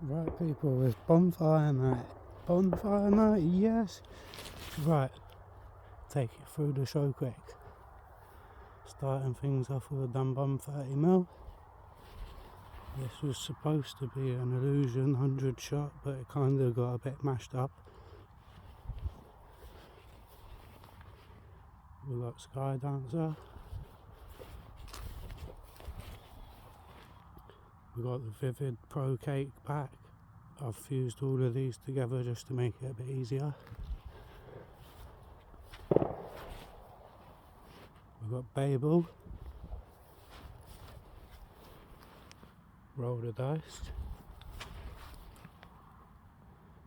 Right, people, it's Bonfire Night. Bonfire Night, yes. Right, take it through the show quick. Starting things off with a dumb bomb 30mm. This was supposed to be an illusion 100 shot, but it kind of got a bit mashed up. We got Sky Dancer. We got the Vivid Pro Cake pack. I've fused all of these together just to make it a bit easier. We've got Babel. Roll the dice.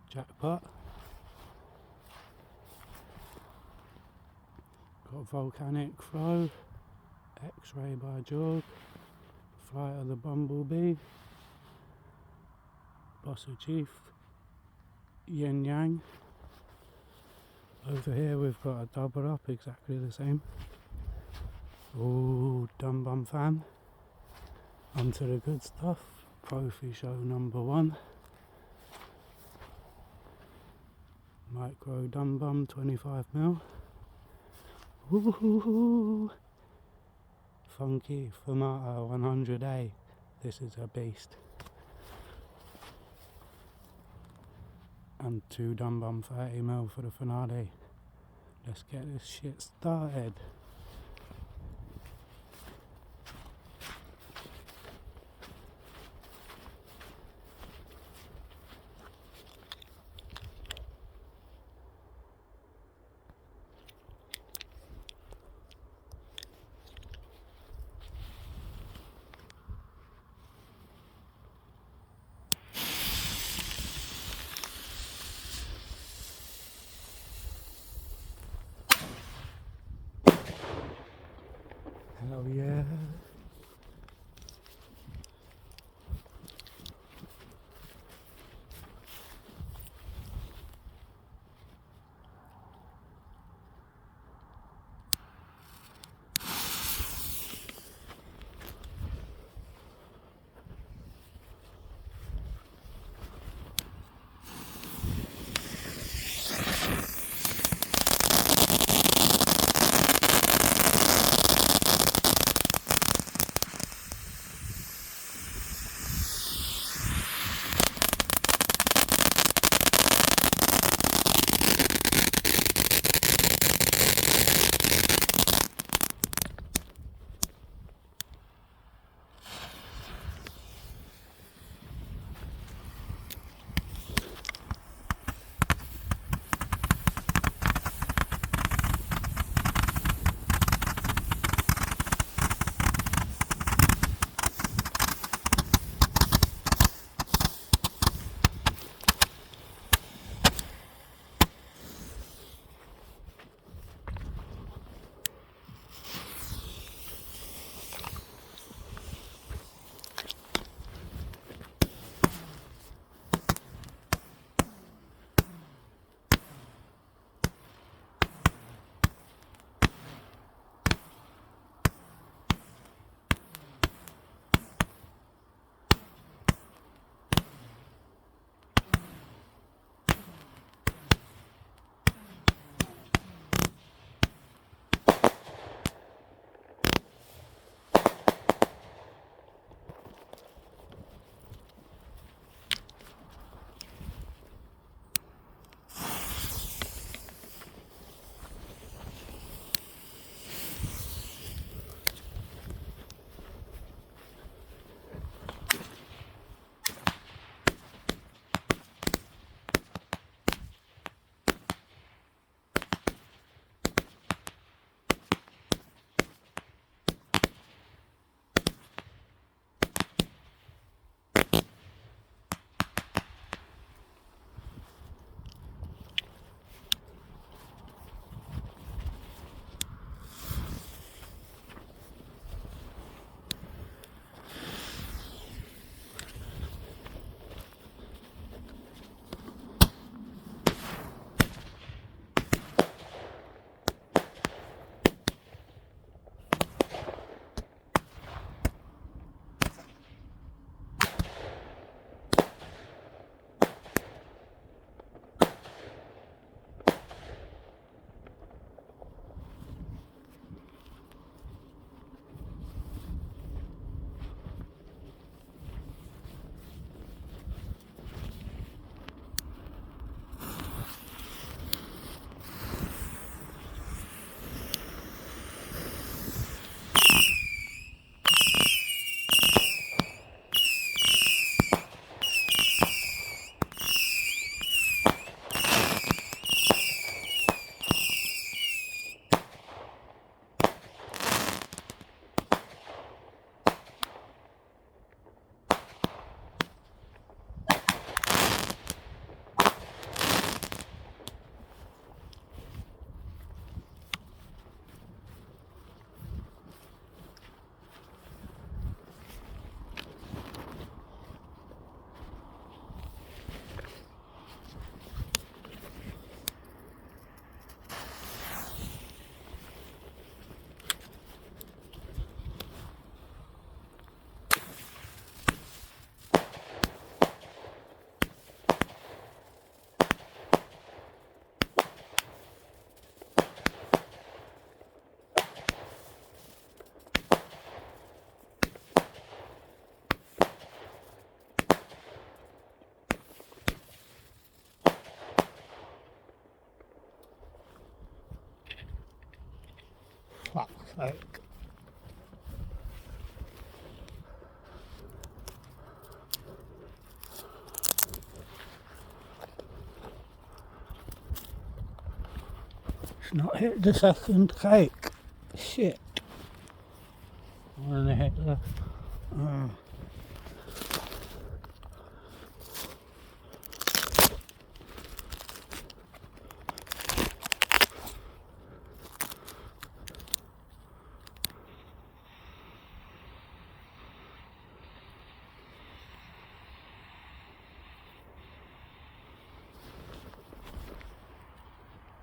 Jackpot. Got Volcanic Flow. X-Ray by Jorg. Flight of the Bumblebee. Boss of Chief. Yin Yang. Over here we've got a double up, exactly the same. Ooh, Dumb Bum Fan. Onto the good stuff. Profi show number 1. Micro Dumb Bum 25mm. Ooh, funky Fumata 100A. This is a beast. And 2 Dumb Bum 30mm for the finale. Let's get this shit started. Like, it's not hit the second cake. Shit. I'm gonna hit the.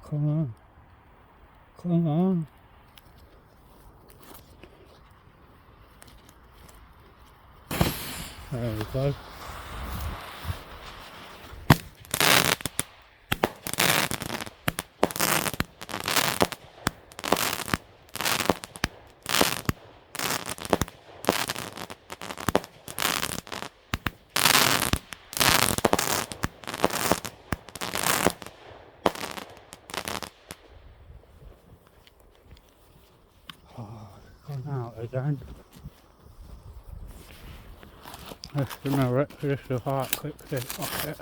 Come on. Come on. There we go. Gone out again. Just gonna rip this apart quickly. Fuck it.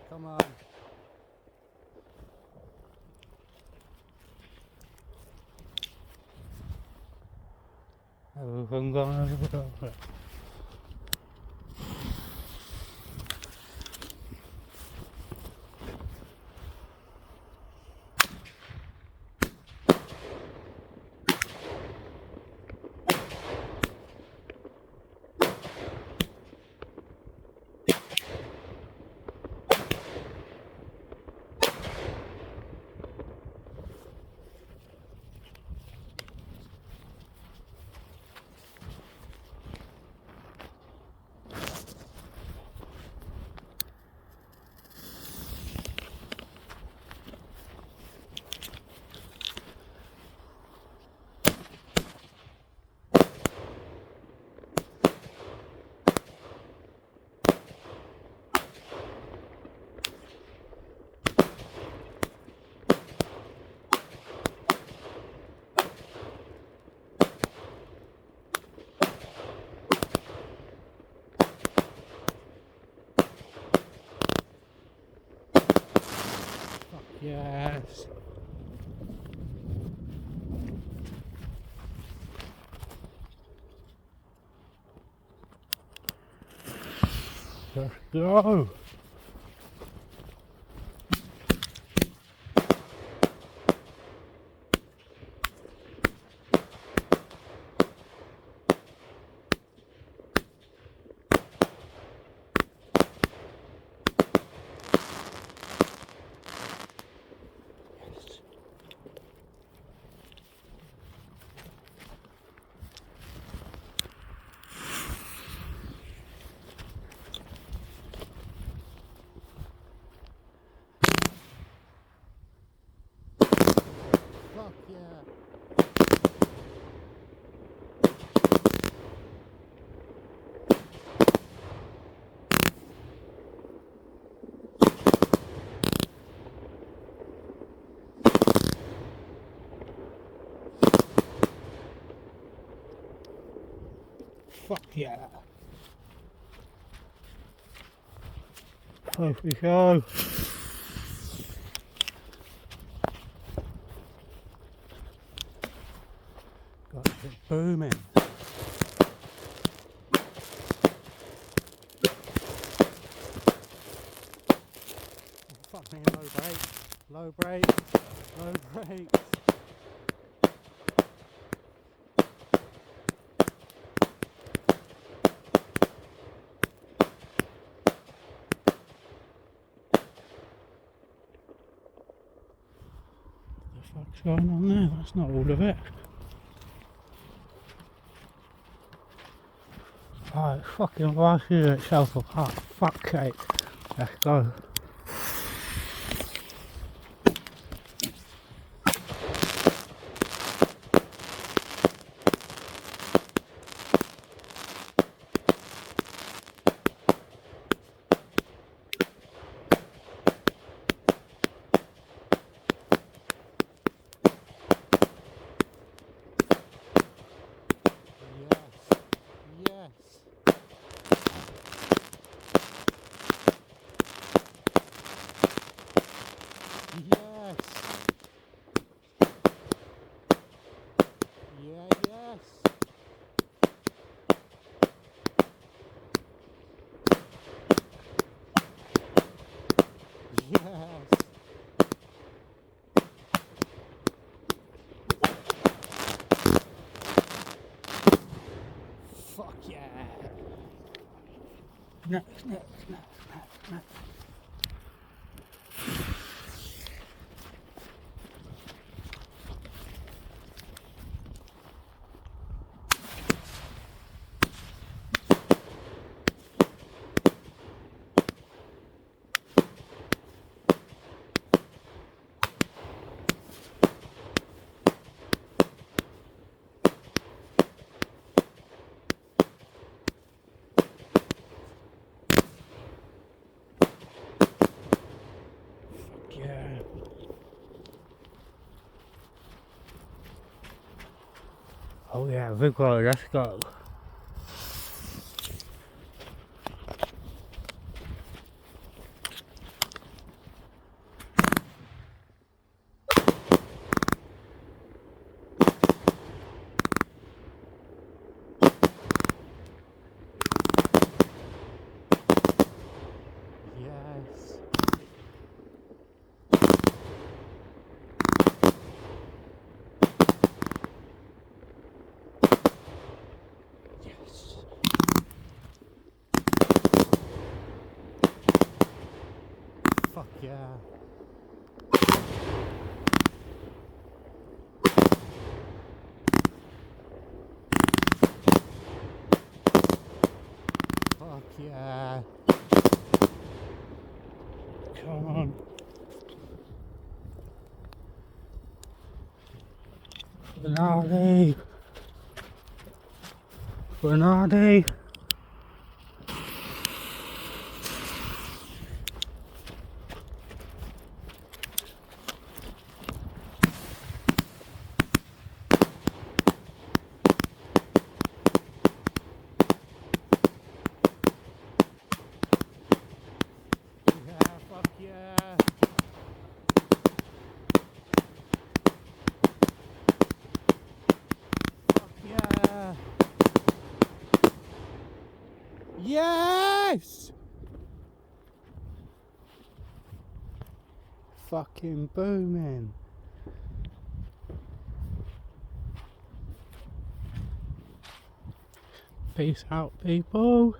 Come on. Everything gone over. Yes. Let's go. Fuck yeah. Off we go. Got it booming. Fuck me, low brake, low brake, low brake. What's going on there? That's not all of it. Oh, it's fucking rising itself apart. Fuck's sake. Let's go. Fuck yeah. Next. Yeah. Oh yeah, Vigor, let's go. Yes. Fuck yeah. Fuck yeah. Come on. Bernardi. Yes! Fucking booming. Peace out, people.